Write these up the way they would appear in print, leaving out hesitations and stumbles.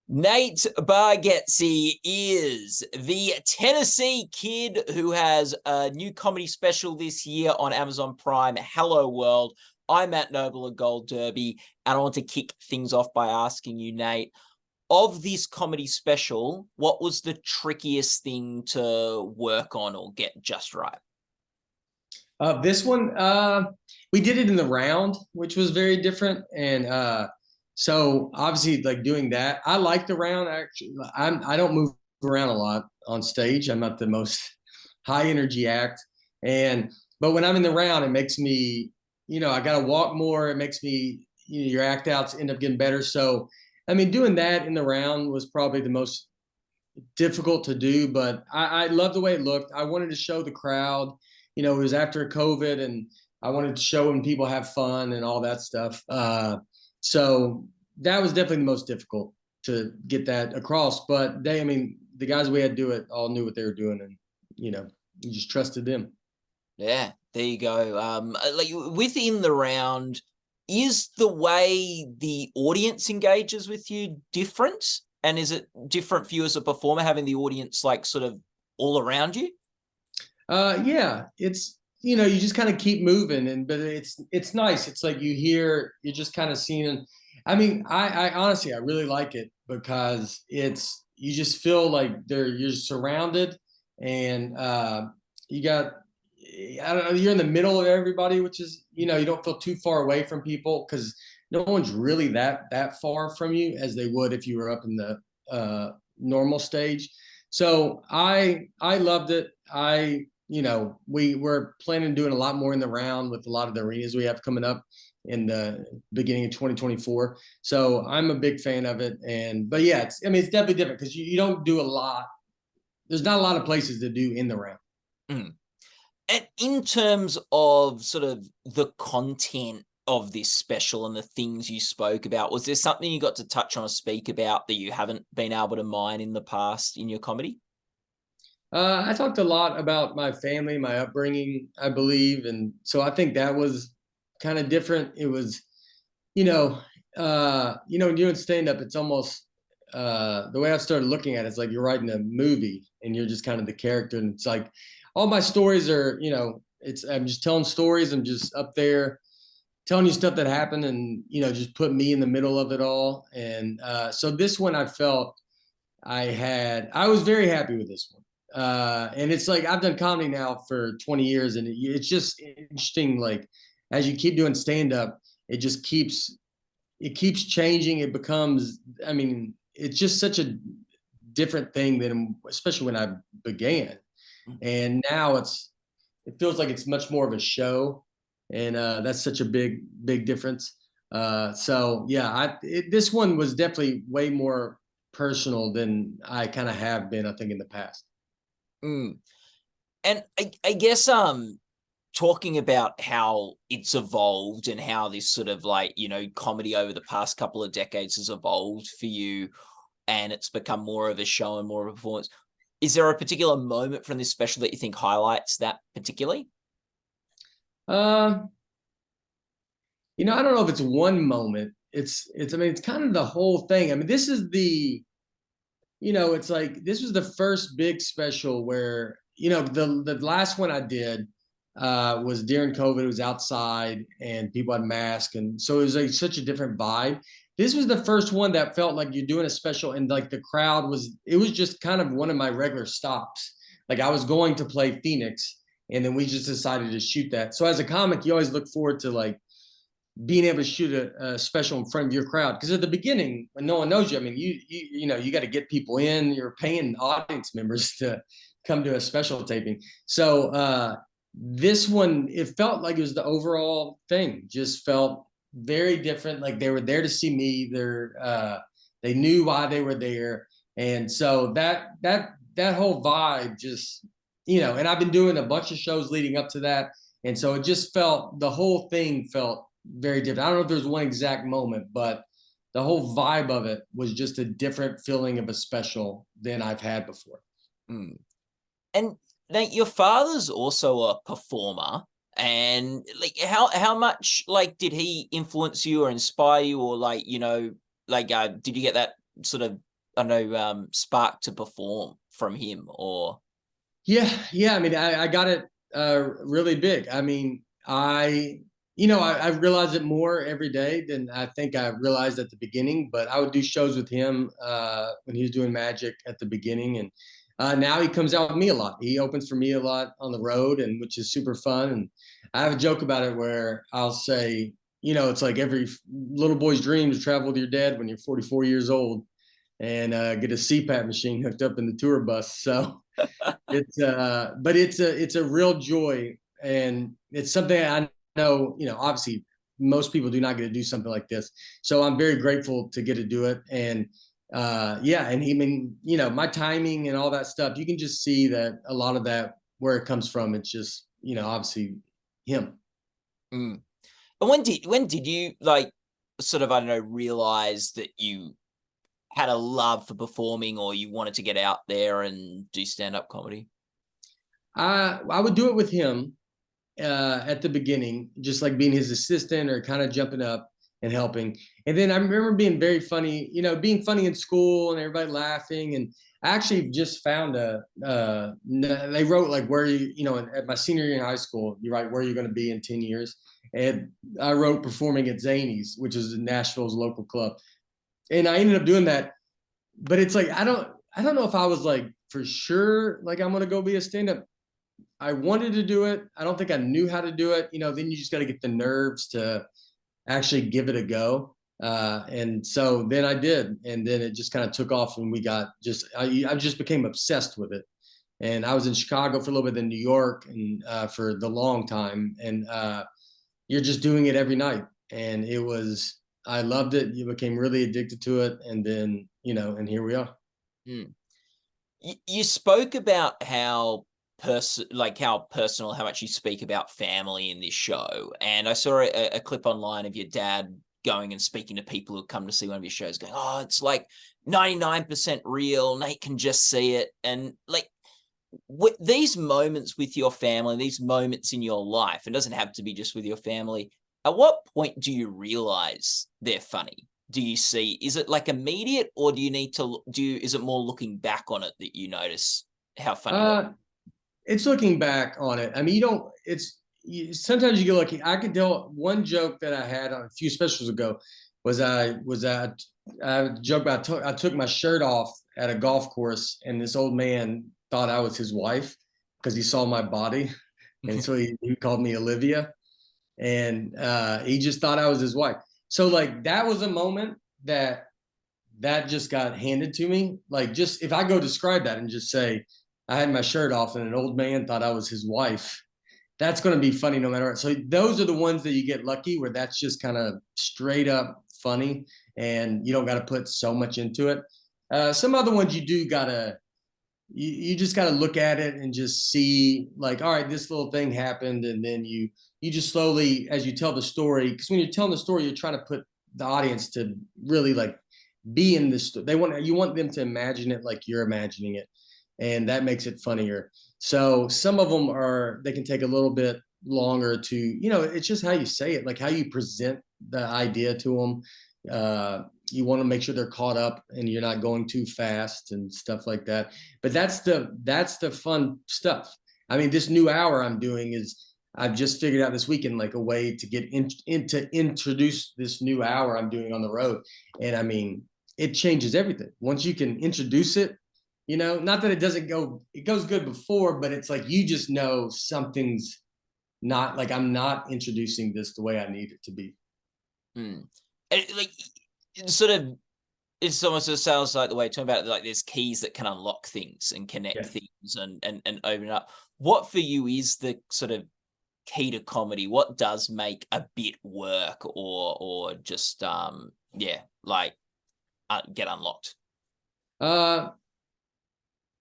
Nate Bargatze is the Tennessee kid who has a new comedy special this year on Amazon Prime, Hello World. I'm Matt Noble of Gold Derby, and I want to kick things off by asking you, Nate, of this comedy special, what was the trickiest thing to work on or get just right? This one, we did it in the round, which was very different. And so obviously like doing that, I like the round actually. I don't move around a lot on stage. I'm not the most high energy act. But when I'm in the round, it makes me, I got to walk more. It makes me, your act outs end up getting better. So, I mean, doing that in the round was probably the most difficult to do, but I love the way it looked. I wanted to show the crowd, it was after COVID, and I wanted to show when people have fun and all that stuff. So that was definitely the most difficult to get that across. But the guys we had do it all knew what they were doing, and you just trusted them. Yeah, there you go. Like within the round, is the way the audience engages with you different? And is it different for you as a performer having the audience like sort of all around you? Yeah, it's you just kind of keep moving, but it's nice. It's like you're just kind of seeing. I mean, I honestly I really like it because you just feel like you're surrounded, and you got, I don't know, you're in the middle of everybody, which is, you don't feel too far away from people because no one's really that far from you as they would if you were up in the normal stage. So I loved it. We're planning on doing a lot more in the round with a lot of the arenas we have coming up in the beginning of 2024. So I'm a big fan of it. But yeah, it's definitely different because you don't do a lot. There's not a lot of places to do in the round. Mm. And in terms of sort of the content of this special and the things you spoke about, was there something you got to touch on or speak about that you haven't been able to mine in the past in your comedy? I talked a lot about my family, my upbringing, I believe, and so I think that was kind of different. It was, when you're doing stand up, it's almost the way I started looking at it, it's like you're writing a movie and you're just kind of the character, and it's like all my stories are, I'm just telling stories. I'm just up there telling you stuff that happened, and just put me in the middle of it all. And so this one, I felt I was very happy with this one. And it's like I've done comedy now for 20 years, and it's just interesting. Like as you keep doing stand up, it keeps changing. It becomes, I mean, it's just such a different thing than especially when I began. And now it feels like it's much more of a show, and that's such a big difference. So yeah, this one was definitely way more personal than I kind of have been, I think, in the past. Mm. And I guess talking about how it's evolved and how this sort of like, comedy over the past couple of decades has evolved for you and it's become more of a show and more of a performance. Is there a particular moment from this special that you think highlights that particularly? Uh, I don't know if it's one moment. I mean, it's kind of the whole thing. I mean, this is it's like this was the first big special where, the last one I did was during COVID. It was outside and people had masks, and so it was like such a different vibe. This was the first one that felt like you're doing a special, and like the crowd it was just kind of one of my regular stops. Like I was going to play Phoenix, and then we just decided to shoot that. So as a comic, you always look forward to like being able to shoot a special in front of your crowd, because at the beginning when no one knows you, I mean, you got to get people in. You're paying audience members to come to a special taping. So this one, it felt like it was the overall thing just felt very different. Like they were there to see me. They knew why they were there, and so that whole vibe just, and I've been doing a bunch of shows leading up to that, and so it just felt, the whole thing felt very different. I don't know if there's one exact moment, but the whole vibe of it was just a different feeling of a special than I've had before. Mm. And Nate, your father's also a performer, and like how much like did he influence you or inspire you, or like did you get that sort of I know, spark to perform from him? Or Yeah. I mean, I got it really big. I mean, I realize it more every day than I think I realized at the beginning. But I would do shows with him when he was doing magic at the beginning, and now he comes out with me a lot. He opens for me a lot on the road, and which is super fun. And I have a joke about it where I'll say, it's like every little boy's dream to travel with your dad when you're 44 years old and get a CPAP machine hooked up in the tour bus. So but it's a real joy, and it's something I know, obviously most people do not get to do something like this. So I'm very grateful to get to do it. And yeah, and my timing and all that stuff, you can just see that a lot of that where it comes from, it's just, obviously him. mm. And when did you, like, sort of, I don't know, realize that you had a love for performing, or you wanted to get out there and do stand-up comedy? I would do it with him at the beginning, just like being his assistant or kind of jumping up and helping. And then I remember being very funny, being funny in school and everybody laughing. And I actually just found they wrote like where at my senior year in high school, you write where you're going to be in 10 years. And I wrote performing at Zany's, which is Nashville's local club. And I ended up doing that. But it's like, I don't know if I was like for sure, like I'm going to go be a stand-up. I wanted to do it. I don't think I knew how to do it. Then you just got to get the nerves to actually give it a go. And so then I did, and then it just kind of took off, and I just became obsessed with it. And I was in Chicago for a little bit, in New York, and for the long time. And you're just doing it every night, and I loved it. You became really addicted to it, and then and here we are. Mm. You spoke about how how personal, how much you speak about family in this show. And I saw a clip online of your dad going and speaking to people who come to see one of your shows, going, "Oh, it's like 99% real. Nate can just see it." And like, with these moments with your family, these moments in your life, it doesn't have to be just with your family. At what point do you realize they're funny? Do you see, is it like immediate, or do you need to is it more looking back on it that you notice how funny they are? It's looking back on it. I mean, sometimes you get lucky. I could tell one joke that I had on a few specials ago I joke about I took my shirt off at a golf course, and this old man thought I was his wife because he saw my body, and so he called me Olivia, and he just thought I was his wife. So like that was a moment that just got handed to me. Like, just if I go describe that and just say I had my shirt off and an old man thought I was his wife, that's going to be funny no matter what. So those are the ones that you get lucky, where that's just kind of straight up funny, and you don't got to put so much into it. Some other ones you just got to look at it and just see, like, all right, this little thing happened, and then you just slowly, as you tell the story, because when you're telling the story, you're trying to put the audience to really like be in this. You want them to imagine it like you're imagining it, and that makes it funnier. So some of them they can take a little bit longer to, it's just how you say it, like how you present the idea to them. You want to make sure they're caught up and you're not going too fast and stuff like that. But that's the fun stuff. I mean, this new hour I'm doing I've just figured out this weekend, like a way to get to introduce this new hour I'm doing on the road. And I mean, it changes everything. Once you can introduce it, not that it goes good before, but it's like, you just know something's not, like, I'm not introducing this the way I need it to be. Mm. Like, sort of, it's almost, it sounds like the way you're talking about it, like there's keys that can unlock things and connect Yeah. things and open it up. What for you is the sort of key to comedy? What does make a bit work, or just like get unlocked? Uh,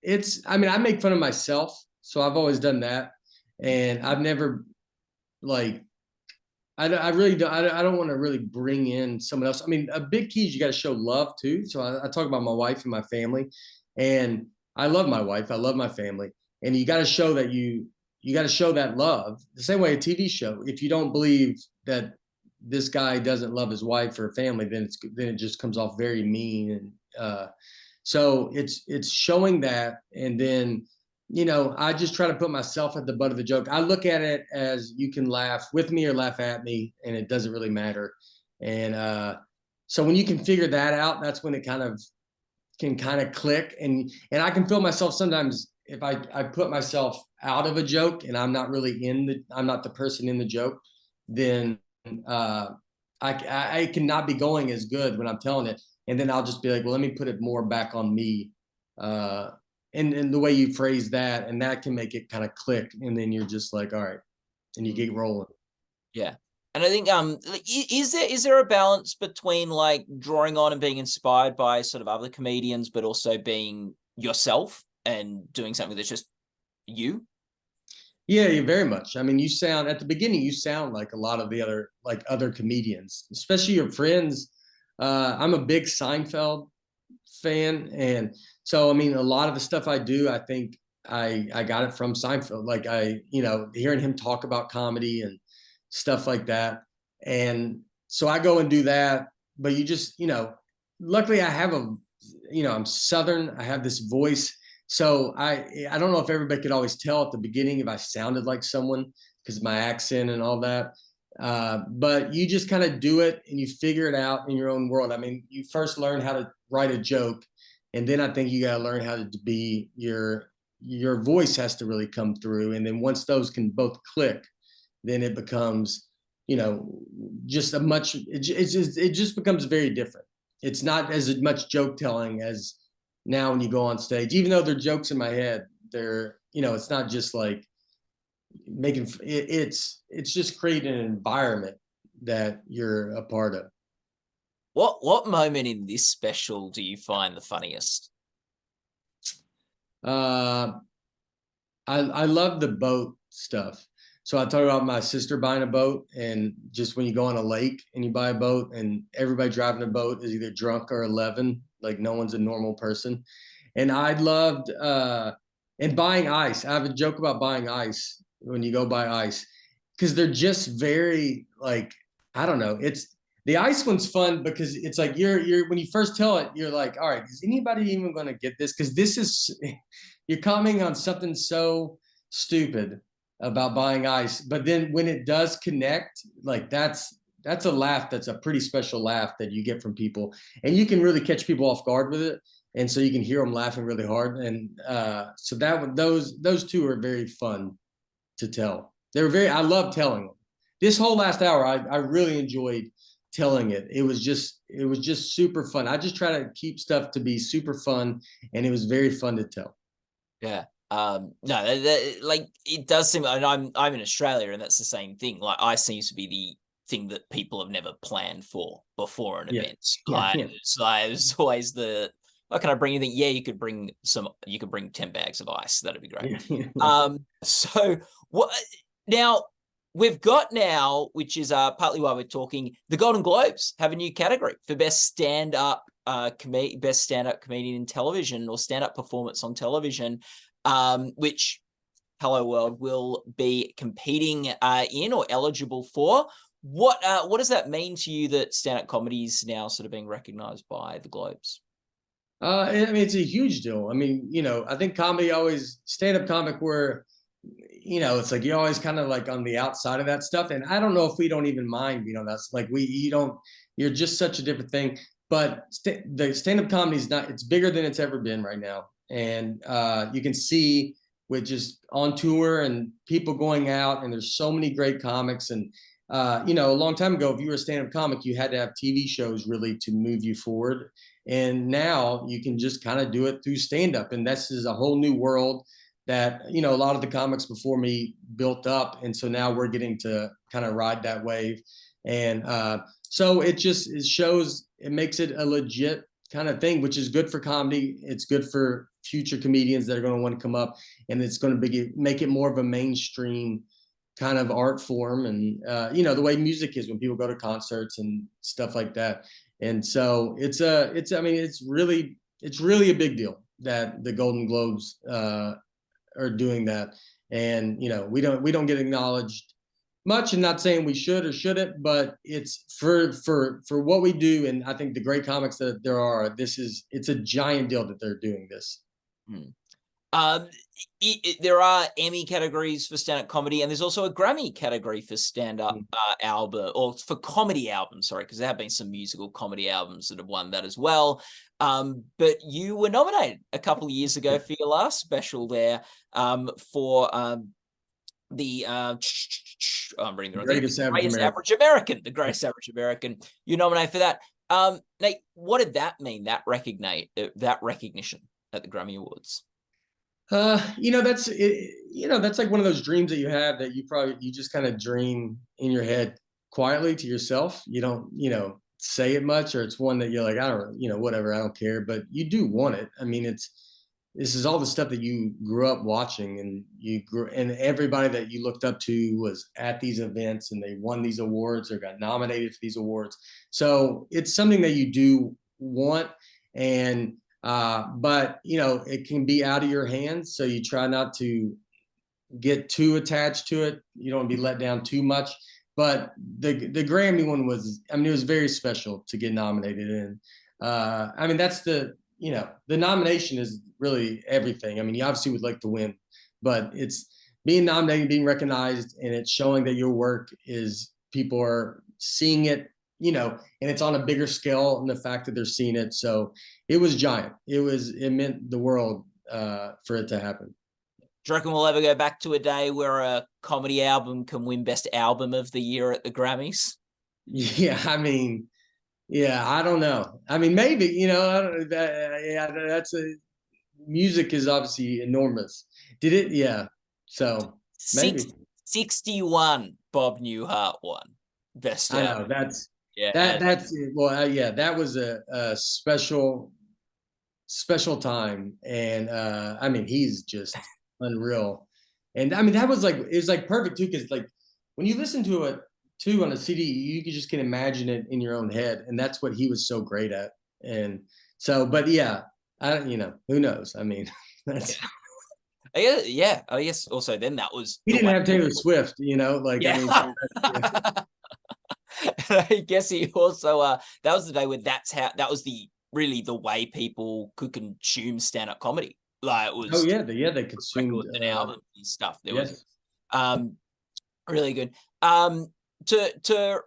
I mean, I make fun of myself, so I've always done that, and I've never, like, I really don't. I don't want to really bring in someone else. I mean, a big key is you got to show love too. So I talk about my wife and my family, and I love my wife. I love my family, and you got to show that you got to show that love. The same way a TV show. If you don't believe that this guy doesn't love his wife or family, then it just comes off very mean. And So it's showing that, and then I just try to put myself at the butt of the joke. I look at it as you can laugh with me or laugh at me, and it doesn't really matter. And so when you can figure that out, that's when it can kind of click, and I can feel myself sometimes if I put myself out of a joke and I'm not the person in the joke, then I cannot be going as good when I'm telling it, and then I'll just be like, well, let me put it more back on me, and the way you phrase that, and that can make it kind of click, and then you're just like, all right, and you get rolling. Yeah. And I think is there a balance between like drawing on and being inspired by sort of other comedians, but also being yourself and doing something that's just you? Yeah, very much. I mean, at the beginning, you sound like a lot of the other comedians, especially your friends. I'm a big Seinfeld fan, and so I mean, a lot of the stuff I do, I think I got it from Seinfeld. Like hearing him talk about comedy and stuff like that, and so I go and do that. But luckily I have I'm Southern. I have this voice, so I don't know if everybody could always tell at the beginning if I sounded like someone because of my accent and all that. But you just kind of do it and you figure it out in your own world. I mean, you first learn how to write a joke, and then I think you got to learn how to be your voice has to really come through. And then once those can both click, then it becomes, just it just becomes very different. It's not as much joke telling as now when you go on stage, even though they're jokes in my head, it's not just like making it's just creating an environment that you're a part of. What moment in this special do you find the funniest? I love the boat stuff. So I talk about my sister buying a boat, and just when you go on a lake and you buy a boat, and everybody driving a boat is either drunk or 11, like no one's a normal person. And I loved and buying ice. I have a joke about buying ice when you go buy ice, because they're just very like, I don't know. It's the ice one's fun because it's like you're when you first tell it, you're like, all right, is anybody even going to get this? Because this is you're commenting on something so stupid about buying ice, but then when it does connect, like that's a laugh, that's a pretty special laugh that you get from people, and you can really catch people off guard with it, and so you can hear them laughing really hard. And so those two are very fun to tell. I love telling them. This whole last hour, I really enjoyed telling it. It was just super fun. I just try to keep stuff to be super fun, and it was very fun to tell. Yeah. No, like it does seem, and I'm in Australia, and that's the same thing. Like ice seems to be the thing that people have never planned for before an event. It's like it's always what can I bring? You think, yeah, you could bring 10 bags of ice. That'd be great. So what now we've got now, which is partly why we're talking, the Golden Globes have a new category for best stand-up comedian in television, or stand-up performance on television, which Hello World will be competing in or eligible for. What does that mean to you that stand-up comedy is now sort of being recognized by the Globes? I mean, it's a huge deal. I mean, I think stand-up comic where, it's like you're always kind of like on the outside of that stuff. And I don't know if we don't even mind, that's like you're just such a different thing. But the stand-up comedy it's bigger than it's ever been right now. And you can see with just on tour and people going out, and there's so many great comics. And, a long time ago, if you were a stand-up comic, you had to have TV shows really to move you forward. And now you can just kind of do it through stand-up. And this is a whole new world that, a lot of the comics before me built up. And so now we're getting to kind of ride that wave. And so it makes it a legit kind of thing, which is good for comedy. It's good for future comedians that are going to want to come up, and it's going to make it more of a mainstream kind of art form. And, the way music is when people go to concerts and stuff like that. And so it's really a big deal that the Golden Globes are doing that. And, we don't get acknowledged much, and not saying we should or shouldn't, but it's for what we do, and I think the great comics that there are, it's a giant deal that they're doing this. Hmm. Um, there are Emmy categories for stand-up comedy, and there's also a Grammy category for stand-up album, or for comedy albums, sorry, because there have been some musical comedy albums that have won that as well. But you were nominated a couple of years ago for your last special there, for the I'm reading the wrong thing. Greatest Average American, the Greatest Average American. You're nominated for that. Nate, what did that mean? That recognition at the Grammy Awards? That's that's like one of those dreams that you have that you just kind of dream in your head quietly to yourself. You don't, say it much, or it's one that you're like, I don't, whatever, I don't care, but you do want it. I mean, this is all the stuff that you grew up watching, and everybody that you looked up to was at these events, and they won these awards or got nominated for these awards. So it's something that you do want, and but it can be out of your hands, so you try not to get too attached to it. You don't want to be let down too much. But the Grammy one was, I mean, it was very special to get nominated, and I mean, that's the nomination is really everything. I mean, you obviously would like to win, but it's being nominated, being recognized, and it's showing that your work is, people are seeing it, and it's on a bigger scale, and the fact that they're seeing it. So it was giant. It meant the world for it to happen. Do you reckon we'll ever go back to a day where a comedy album can win Best Album of the Year at the Grammys? Yeah, I mean, yeah, I don't know. I mean, maybe, that's music is obviously enormous. Did it? Yeah. So maybe 61 Bob Newhart won Best Album. I know that's well, yeah, that was a special time, and I mean, he's just unreal, and I mean, it was like perfect too, because like when you listen to it too on a CD, you just can imagine it in your own head, and that's what he was so great at. And so, but yeah, who knows? I mean, that's. Yeah, I guess also then that was he didn't have Taylor Swift, like yeah. I mean, I guess he also that was the day where that was really the way people could consume stand-up comedy. Like it was they consumed an album and stuff. There yes. was really good. To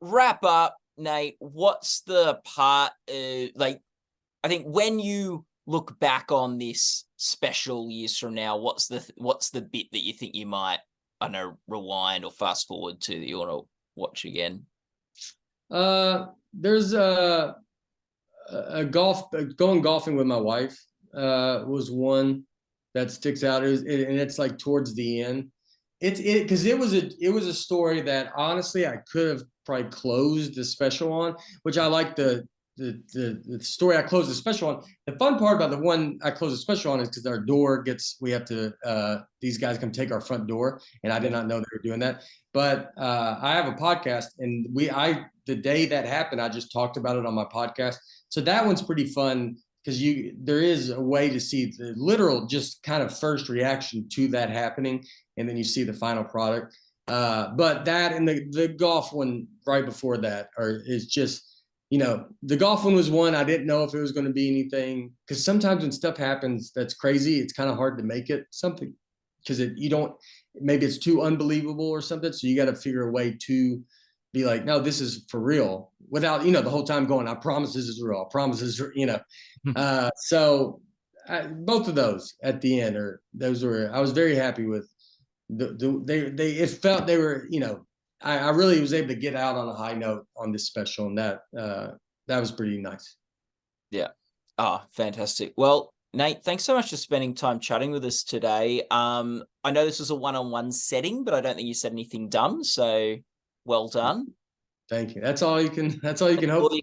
wrap up, Nate, what's the part like, I think when you look back on this special years from now, what's the bit that you think you might, I don't know, rewind or fast forward to that you want to watch again? There's going golfing with my wife was one that sticks out. And it's like towards the end. Because it was a story that honestly I could have probably closed the special on, which I like the story I closed the special on. The fun part about the one I closed the special on is because our door we have to these guys come take our front door, and I did not know they were doing that. But I have a podcast, and the day that happened, I just talked about it on my podcast. So that one's pretty fun, because there is a way to see the literal just kind of first reaction to that happening, and then you see the final product. But that and the golf one right before that is just, the golf one was one I didn't know if it was going to be anything, because sometimes when stuff happens that's crazy, it's kind of hard to make it something, because maybe it's too unbelievable or something. So you got to figure a way to be like, no, this is for real, without, the whole time going, I promise this is real. I promise this is, so both of those at the end I was very happy with it felt they were, I really was able to get out on a high note on this special, and that was pretty nice. Yeah. Oh, fantastic. Well, Nate, thanks so much for spending time chatting with us today. I know this was a one-on-one setting, but I don't think you said anything dumb, so well done. Thank you. That's all you can hope. All you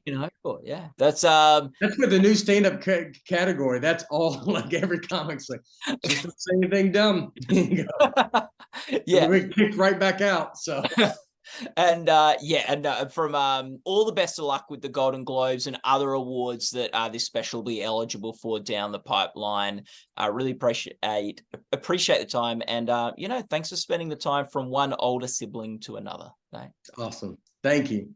can hope for. Yeah. That's with the new stand-up category. That's all, like every comic's like, just don't say anything dumb. Yeah. We kicked right back out. So And yeah, and from all the best of luck with the Golden Globes and other awards that this special will be eligible for down the pipeline. I really appreciate the time, and thanks for spending the time from one older sibling to another. Thanks. Awesome. Thank you.